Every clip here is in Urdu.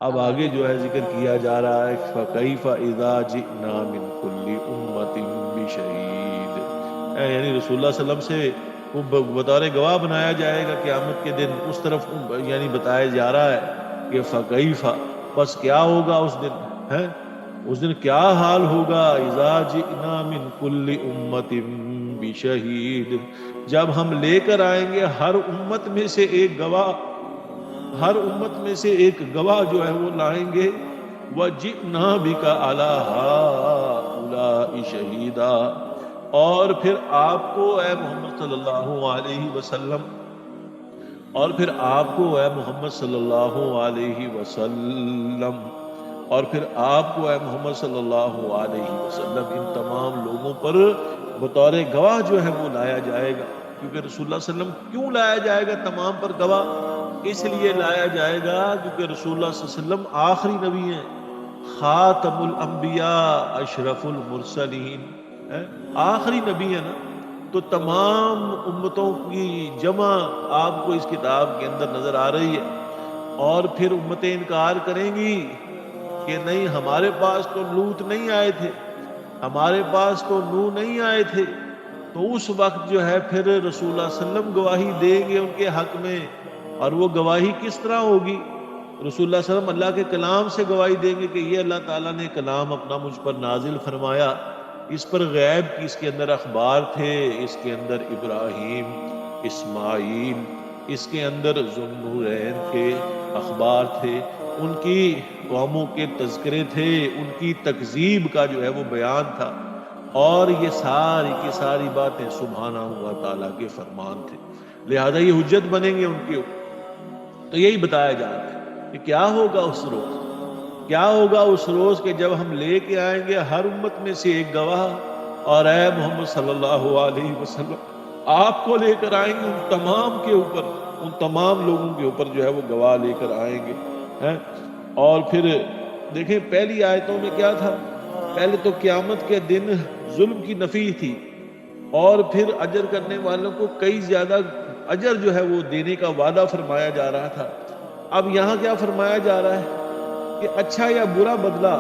اب آگے جو ہے ذکر کیا جا رہا ہے فَكَيْفَ إِذَا جِئْنَا مِنْ كُلِّ أُمَّةٍ بِشَهِيدٍ، یعنی رسول اللہ صلی اللہ علیہ وسلم سے وہ بطور گواہ بنایا جائے گا قیامت کے دن، اس طرف یعنی بتایا جا رہا ہے کہ فَكَيْفَ، بس کیا ہوگا اس دن ہے، اس دن کیا حال ہوگا، اذا جئنا من کل امت بشہید، جب ہم لے کر آئیں گے ہر امت میں سے ایک گواہ، ہر امت میں سے ایک گواہ جو ہے وہ لائیں گے، وجئنا بک علی ہؤلاء شہیدا، اور پھر آپ کو اے محمد صلی اللہ علیہ وسلم، اور پھر آپ کو اے محمد صلی اللہ علیہ وسلم، اور پھر آپ کو اے محمد صلی اللہ علیہ وسلم ان تمام لوگوں پر بطور گواہ جو ہے وہ لایا جائے گا، کیونکہ رسول اللہ صلی اللہ علیہ وسلم کیوں لایا جائے گا تمام پر گواہ، اس لیے لایا جائے گا کیونکہ رسول اللہ صلی اللہ علیہ وسلم آخری نبی ہیں، خاتم الانبیاء اشرف المرسلین، آخری نبی ہے نا، تو تمام امتوں کی جمع آپ کو اس کتاب کے اندر نظر آ رہی ہے، اور پھر امتیں انکار کریں گی کہ نہیں ہمارے پاس تو لوط نہیں آئے تھے، ہمارے پاس تو نوح نہیں آئے تھے، تو اس وقت جو ہے پھر رسول اللہ صلی اللہ علیہ وسلم گواہی دیں گے ان کے حق میں، اور وہ گواہی کس طرح ہوگی، رسول اللہ صلی اللہ علیہ وسلم اللہ کے کلام سے گواہی دیں گے کہ یہ اللہ تعالیٰ نے کلام اپنا مجھ پر نازل فرمایا، اس پر غیب کی اس کے اندر اخبار تھے، اس کے اندر ابراہیم، اسماعیل، اس کے اندر ذوالنورین کے اخبار تھے، ان کی قوموں کے تذکرے تھے، ان کی تکذیب کا جو ہے وہ بیان تھا، اور یہ ساری کی ساری باتیں سبحانہ ہوا تعالیٰ کے فرمان تھے، لہذا یہ حجت بنیں گے ان کے اوپر۔ تو یہی بتایا جا رہا ہے کہ کیا ہوگا اس روز، کیا ہوگا اس روز کہ جب ہم لے کے آئیں گے ہر امت میں سے ایک گواہ، اور اے محمد صلی اللہ علیہ وسلم آپ کو لے کر آئیں گے ان تمام کے اوپر، ان تمام لوگوں کے اوپر جو ہے وہ گواہ لے کر آئیں گے، اور پھر دیکھیں پہلی آیتوں میں کیا تھا، پہلے تو قیامت کے دن ظلم کی نفی تھی، اور پھر اجر کرنے والوں کو کئی زیادہ اجر جو ہے وہ دینے کا وعدہ فرمایا جا رہا تھا، اب یہاں کیا فرمایا جا رہا ہے کہ اچھا یا برا بدلہ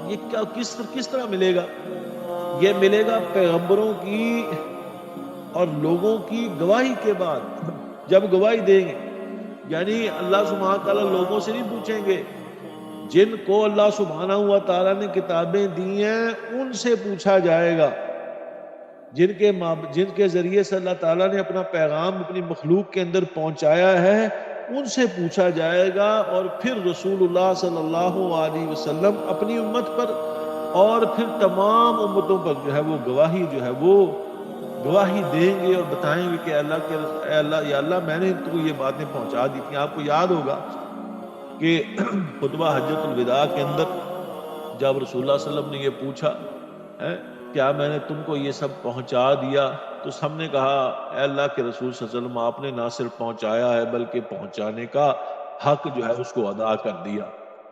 یہ کیا کس طرح ملے گا، یہ ملے گا پیغمبروں کی اور لوگوں کی گواہی کے بعد، جب گواہی دیں گے، یعنی اللہ سبحانہ تعالیٰ لوگوں سے نہیں پوچھیں گے، جن کو اللہ سبحانہ ہوا تعالیٰ نے کتابیں دی ہیں ان سے پوچھا جائے گا، جن کے ذریعے سے اللہ تعالیٰ نے اپنا پیغام اپنی مخلوق کے اندر پہنچایا ہے ان سے پوچھا جائے گا، اور پھر رسول اللہ صلی اللہ علیہ وسلم اپنی امت پر اور پھر تمام امتوں پر جو ہے وہ گواہی جو ہے وہ گواہی دیں گے اور بتائیں گے کہ اے اللہ یا اللہ میں نے تو یہ باتیں پہنچا دی تھیں۔ آپ کو یاد ہوگا کہ خطبہ حجۃ الوداع کے اندر جب رسول اللہ صلی اللہ علیہ وسلم نے یہ پوچھا کیا میں نے تم کو یہ سب پہنچا دیا، تو ہم نے کہا اے اللہ کے رسول صلی اللہ علیہ وسلم آپ نے نہ صرف پہنچایا ہے بلکہ پہنچانے کا حق جو ہے اس کو ادا کر دیا،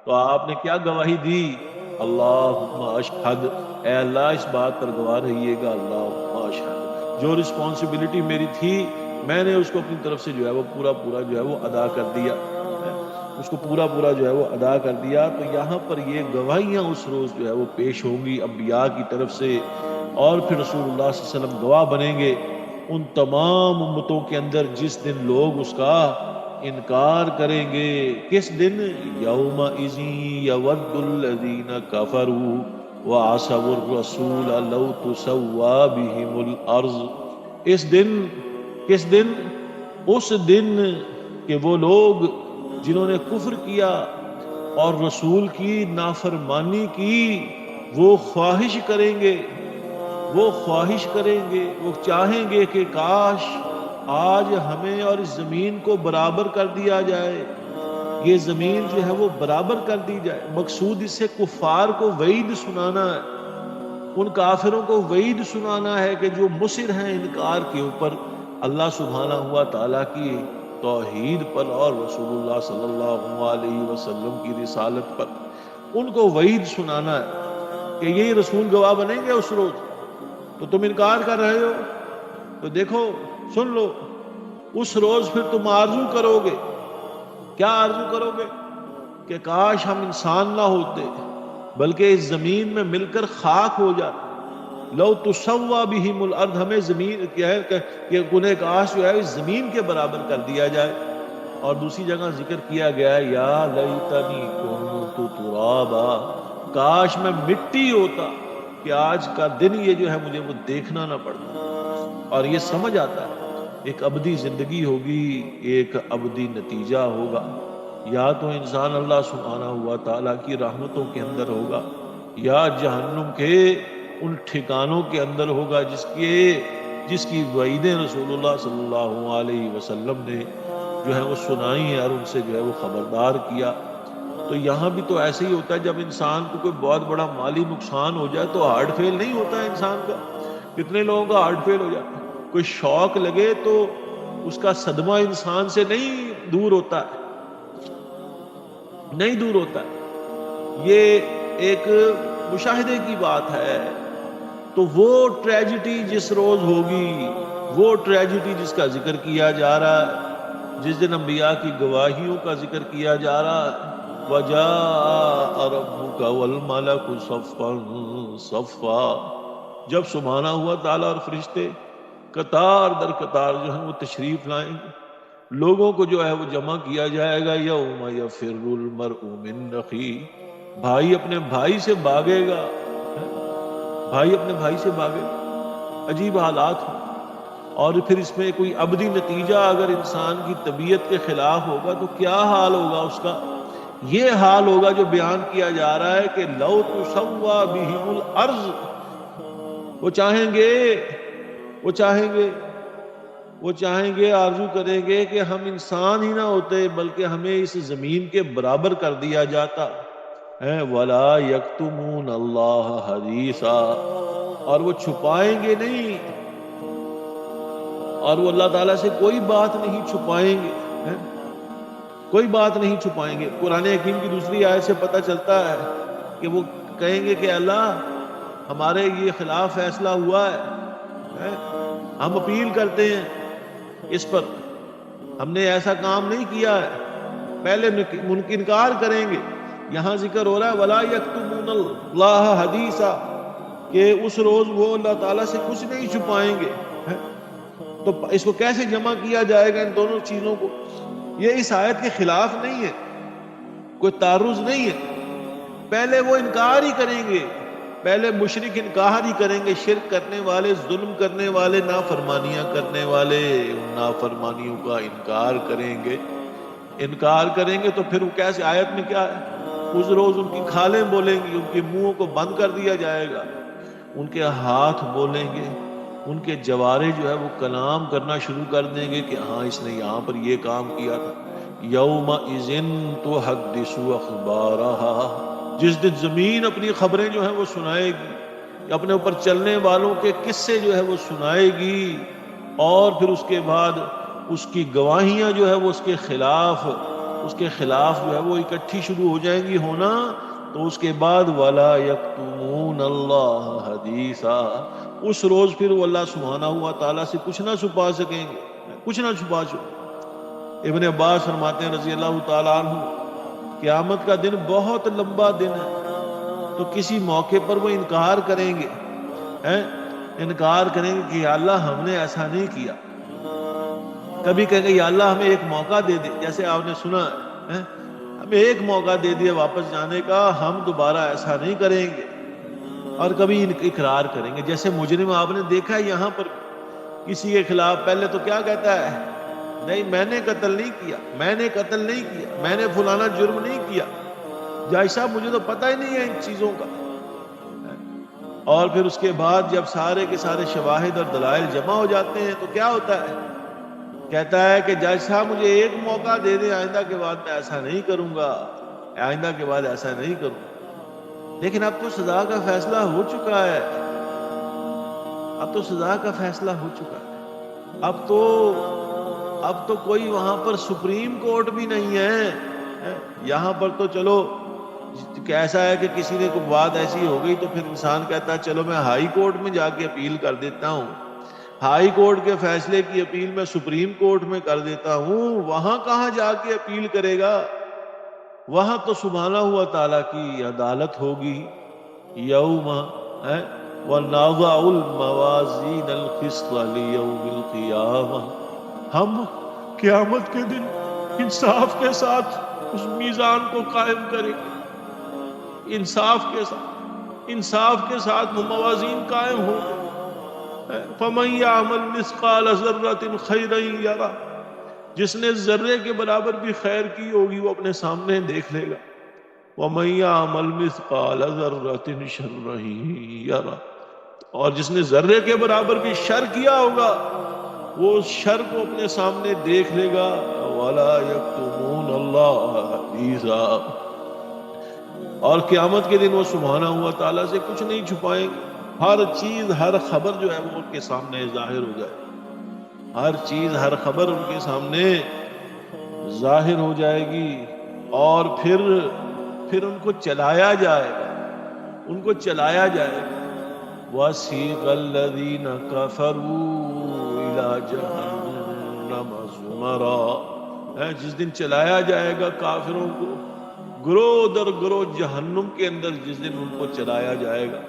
تو آپ نے کیا گواہی دی، اللہم اشہد، اے اللہ اس بات پر گواہ رہیے گا، اللہم اشہد، جو رسپانسبلٹی میری تھی میں نے اس کو اپنی طرف سے جو ہے وہ پورا جو ہے وہ ادا کر دیا، اس کو پورا جو ہے وہ ادا کر دیا۔ تو یہاں پر یہ گواہیاں اس روز جو ہے وہ پیش ہوں گی انبیاء کی طرف سے، اور پھر رسول اللہ صلی اللہ علیہ وسلم گواہ بنیں گے ان تمام امتوں کے اندر جس دن لوگ اس کا انکار کریں گے، کس دن، یومئذ یود الذین کفروا وعصوا الرسول لو تسوی بہم الارض، اس دن، کس دن، اس دن کہ وہ لوگ جنہوں نے کفر کیا اور رسول کی نافرمانی کی وہ خواہش کریں گے، وہ خواہش کریں گے، وہ چاہیں گے کہ کاش آج ہمیں اور اس زمین کو برابر کر دیا جائے، یہ زمین جو ہے وہ برابر کر دی جائے، مقصود اس سے کفار کو وعید سنانا ہے، ان کافروں کو وعید سنانا ہے کہ جو مصر ہیں انکار کے اوپر اللہ سبحانہ ہوا تعالیٰ کی توحید پر اور رسول اللہ صلی اللہ علیہ وسلم کی رسالت پر، ان کو وعید سنانا ہے کہ یہ رسول گواہ بنیں گے اس روز، تو تم انکار کر رہے ہو، تو دیکھو سن لو، اس روز پھر تم آرزو کرو گے، کیا آرزو کرو گے کہ کاش ہم انسان نہ ہوتے بلکہ اس زمین میں مل کر خاک ہو جاتے. لو تسوا بہم الارض، ہمیں زمین کیا ہے کہ گنہ کاش جو ہے اس زمین کے برابر کر دیا جائے. اور دوسری جگہ ذکر کیا گیا ہے یا لیتنی کنت ترابا، کاش میں مٹی ہوتا کہ آج کا دن یہ جو ہے مجھے وہ دیکھنا نہ پڑتا. اور یہ سمجھ آتا ہے ایک ابدی زندگی ہوگی، ایک ابدی نتیجہ ہوگا. یا تو انسان اللہ سبحانہ ہوا تعالیٰ کی رحمتوں کے اندر ہوگا، یا جہنم کے ان ٹھکانوں کے اندر ہوگا جس کی وعیدیں رسول اللہ صلی اللہ علیہ وسلم نے جو ہے وہ سنائی ہیں اور ان سے جو ہے وہ خبردار کیا. تو یہاں بھی تو ایسے ہی ہوتا ہے، جب انسان کو کوئی بہت بڑا مالی نقصان ہو جائے تو ہارٹ فیل نہیں ہوتا ہے انسان کا. کتنے لوگوں کا ہارٹ فیل ہو جاتا ہے. کوئی شوق لگے تو اس کا صدمہ انسان سے نہیں دور ہوتا ہے، نہیں دور ہوتا ہے. یہ ایک مشاہدے کی بات ہے. تو وہ ٹریجڈی جس روز ہوگی، وہ ٹریجڈی جس کا ذکر کیا جا رہا ہے، جس دن انبیاء کی گواہیوں کا ذکر کیا جا رہا ہے، وَجَاءَ رَبُّكَ وَالْمَلَكُ صَفًّا صَفًّا، جب سبحانہ ہوا تعالیٰ اور فرشتے قطار در قطار جو ہیں وہ تشریف لائیں گے، لوگوں کو جو ہے وہ جمع کیا جائے گا. یوم یفر المرء من اخیہ، بھائی اپنے بھائی سے بھاگے گا، بھائی اپنے بھائی سے بھاگے گا. عجیب حالات ہوں. اور پھر اس میں کوئی ابدی نتیجہ اگر انسان کی طبیعت کے خلاف ہوگا تو کیا حال ہوگا اس کا؟ یہ حال ہوگا جو بیان کیا جا رہا ہے کہ لو تسوا بہم الارض، وہ چاہیں گے آرزو کریں گے کہ ہم انسان ہی نہ ہوتے بلکہ ہمیں اس زمین کے برابر کر دیا جاتا. وَلَا يَكْتُمُونَ اللَّهَ حَدِيثًا، اور وہ چھپائیں گے نہیں، اور وہ اللہ تعالیٰ سے کوئی بات نہیں چھپائیں گے، کوئی بات نہیں چھپائیں گے. قرآن حکیم کی دوسری آیت سے پتہ چلتا ہے کہ وہ کہیں گے کہ اللہ ہمارے یہ خلاف فیصلہ ہوا ہے، ہم اپیل کرتے ہیں اس پر، ہم نے ایسا کام نہیں کیا ہے. پہلے انکار کریں گے. یہاں ذکر ہو رہا ہے وَلَا يَكْتُمُونَ اللَّهَ حَدِيثًا، کہ اس روز وہ اللہ تعالیٰ سے کچھ نہیں چھپائیں گے. تو اس کو کیسے جمع کیا جائے گا ان دونوں چیزوں کو؟ یہ اس آیت کے خلاف نہیں ہے، کوئی تعرض نہیں ہے. پہلے وہ انکار ہی کریں گے، پہلے مشرک انکار ہی کریں گے، شرک کرنے والے، ظلم کرنے والے، نافرمانیاں کرنے والے ان نافرمانیوں کا انکار کریں گے. تو پھر وہ کیسے؟ آیت میں کیا ہے؟ اس روز ان کی کھالیں بولیں گی، ان کے منہوں کو بند کر دیا جائے گا، ان کے ہاتھ بولیں گے، ان کے جوارے جو ہے وہ کلام کرنا شروع کر دیں گے کہ ہاں اس نے یہاں پر یہ کام کیا تھا. یومئذ تحدث اخبارہا، جس دن زمین اپنی خبریں جو ہیں وہ سنائے گی، اپنے اوپر چلنے والوں کے قصے جو ہے وہ سنائے گی. اور پھر اس کے بعد اس کی گواہیاں جو ہے وہ اس کے خلاف جو ہے وہ اکٹھی شروع ہو جائیں گی ہونا. تو اس کے بعد وَلَا يَكْتُمُونَ اللَّهَ حَدِيثًا، اس روز پھر وہ اللہ سبحانہ ہوا تعالیٰ سے کچھ نہ چھپا سکیں گے، کچھ نہ چھپا سکیں. ابن عباس فرماتے ہیں رضی اللہ تعالیٰ عنہ، قیامت کا دن بہت لمبا دن ہے. تو کسی موقع پر وہ انکار کریں گے کہ یا اللہ ہم نے ایسا نہیں کیا. کبھی کہیں گے یا اللہ ہمیں ایک موقع دے دے، جیسے آپ نے سنا ہے، ہمیں ایک موقع دے دیا واپس جانے کا، ہم دوبارہ ایسا نہیں کریں گے. اور کبھی اقرار کریں گے، جیسے مجرم آپ نے دیکھا ہے یہاں پر کسی کے خلاف پہلے تو کیا کہتا ہے؟ نہیں میں نے قتل نہیں کیا، میں نے فلانا جرم نہیں کیا، جج صاحب مجھے تو پتہ ہی نہیں ہے ان چیزوں کا. اور پھر اس کے بعد جب سارے کے سارے شواہد اور دلائل جمع ہو جاتے ہیں تو کیا ہوتا ہے؟ کہتا ہے کہ جج صاحب مجھے ایک موقع دے دیں، آئندہ کے بعد میں ایسا نہیں کروں گا، آئندہ کے بعد ایسا نہیں کروں. لیکن اب تو سزا کا فیصلہ ہو چکا ہے، اب تو کوئی وہاں پر سپریم کورٹ بھی نہیں ہے. یہاں پر تو چلو کیسا ہے کہ کسی نے کوئی بات ایسی ہو گئی تو پھر انسان کہتا ہے چلو میں ہائی کورٹ میں جا کے اپیل کر دیتا ہوں، ہائی کورٹ کے فیصلے کی اپیل میں سپریم کورٹ میں کر دیتا ہوں. وہاں کہاں جا کے اپیل کرے گا؟ وہاں تو سبحانہ ہوا تعالیٰ کی عدالت ہوگی. یوم وَنَضَعُ الْمَوَازِینَ الْقِسْطَ لِیَوْمِ الْقِیامَہ، ہم قیامت کے دن انصاف کے ساتھ اس میزان کو قائم کریں گے. انصاف کے ساتھ وہ موازین قائم ہوں گے. فَمَن يَعْمَلْ مِثْقَالَ ذَرَّةٍ خَيْرًا يَرَهُ، جس نے ذرے کے برابر بھی خیر کی ہوگی وہ اپنے سامنے دیکھ لے گا. وَمَن يَعْمَلْ مِثْقَالَ ذَرَّةٍ شَرًّا يَرَهُ، اور جس نے ذرے کے برابر بھی شر کیا ہوگا وہ اس شر کو اپنے سامنے دیکھ لے گا. وَلَا يَكْتُمُونَ اللَّهَ حَدِيثًا، اور قیامت کے دن وہ سبحانہ ہوا تعالیٰ سے کچھ نہیں چھپائیں گے. ہر چیز ہر خبر جو ہے وہ ان کے سامنے ظاہر ہو جائے. ہر چیز ہر خبر ان کے سامنے ظاہر ہو جائے گی، اور پھر ان کو چلایا جائے گا. ان کو چلایا جائے گا. وَسِيقَ الَّذِينَ كَفَرُوا إِلَى جَهَنَّمَ زُمَرًا، جس دن چلایا جائے گا کافروں کو گروہ در گروہ جہنم کے اندر، جس دن ان کو چلایا جائے گا.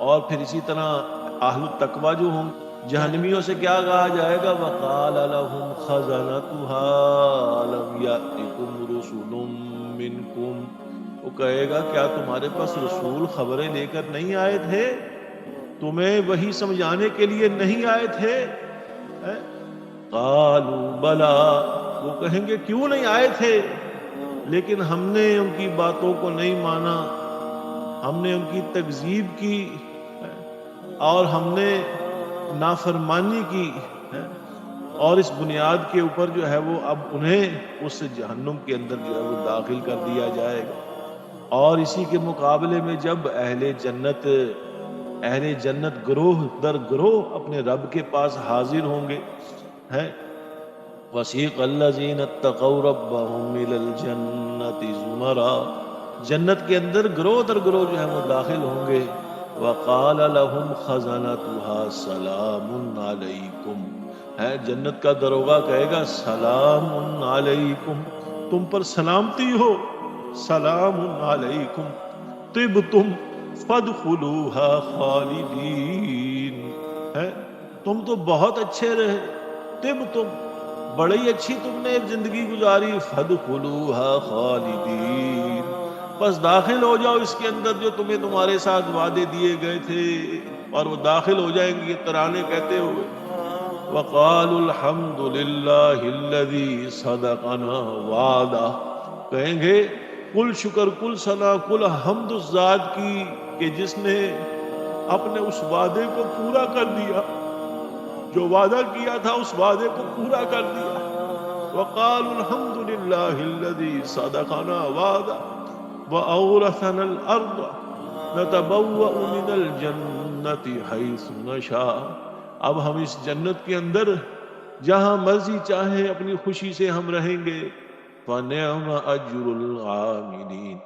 اور پھر اسی طرح اہل التقویٰ جو ہوں جہنمیوں سے کیا کہا جائے گا؟ وَقَالَ لَهُمْ خَزَنَتُهَا أَلَمْ يَأْتِكُمْ رُسُلٌ مِّنْكُمْ، وہ کہے گا کیا تمہارے پاس رسول خبریں لے کر نہیں آئے تھے؟ تمہیں وہی سمجھانے کے لیے نہیں آئے تھے؟ قَالُوا بَلَىٰ، وہ کہیں گے کیوں نہیں آئے تھے، لیکن ہم نے ان کی باتوں کو نہیں مانا، ہم نے ان کی تکذیب کی، اور ہم نے نافرمانی کی، اور اس بنیاد کے اوپر جو ہے وہ اب انہیں اس جہنم کے اندر جو ہے وہ داخل کر دیا جائے گا. اور اسی کے مقابلے میں جب اہل جنت گروہ در گروہ اپنے رب کے پاس حاضر ہوں گے، وَسِيقَ الَّذِينَ اتَّقَوْا رَبَّهُمْ إِلَى الْجَنَّةِ زُمَرًا، جنت کے اندر گروہ در گروہ جو ہے وہ داخل ہوں گے. وَقَالَ لَهُمْ خَزَنَتُهَا سَلَامٌ عَلَيْكُمْ، جنت کا دروغہ کہے گا سلام علیکم، تم پر سلامتی ہو، سلام علیکم طبتم فادخلوها خالدین، تم تو بہت اچھے رہے، طبتم بڑی اچھی تم نے زندگی گزاری، فادخلوها خالدین، بس داخل ہو جاؤ اس کے اندر جو تمہیں تمہارے ساتھ وعدے دیے گئے تھے. اور وہ داخل ہو جائیں گے ترانے کہتے ہوئے. وَقَالُوا الْحَمْدُ لِلَّهِ الَّذِي صَدَقَنَا وَعْدَهُ، کہیں گے کل شکر کل ثنا کل حمد اس ذات کی کہ جس نے اپنے اس وعدے کو پورا کر دیا، جو وعدہ کیا تھا اس وعدے کو پورا کر دیا. وَقَالُوا الْحَمْدُ لِلَّهِ الَّذِي صَدَقَنَا وَعْدَهُ وَأَوْرَثَنَا الْأَرْضَ نَتَبَوَّأُ مِنَ الْجَنَّةِ حَيْثُ نَشَاءُ، اب ہم اس جنت کے اندر جہاں مرضی چاہے اپنی خوشی سے ہم رہیں گے. فَنِعْمَ أَجْرُ الْعَامِلِينَ،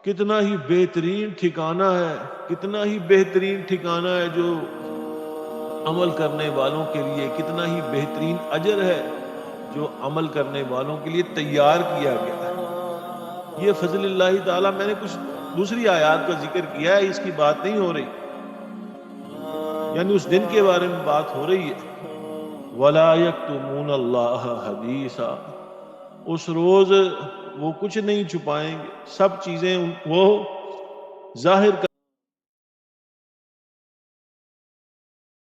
کتنا ہی بہترین ٹھکانہ ہے، کتنا ہی بہترین ٹھکانہ ہے جو عمل کرنے والوں کے لیے، کتنا ہی بہترین اجر ہے جو عمل کرنے والوں کے لیے تیار کیا گیا ہے. یہ فضل اللہ تعالیٰ، میں نے کچھ دوسری آیات کا ذکر کیا ہے، اس کی بات نہیں ہو رہی، یعنی اس دن کے بارے میں بات ہو رہی ہے. وَلَا يَكْتُمُونَ اللَّهَ حَدِيثًا، اس روز وہ کچھ نہیں چھپائیں گے، سب چیزیں وہ ظاہر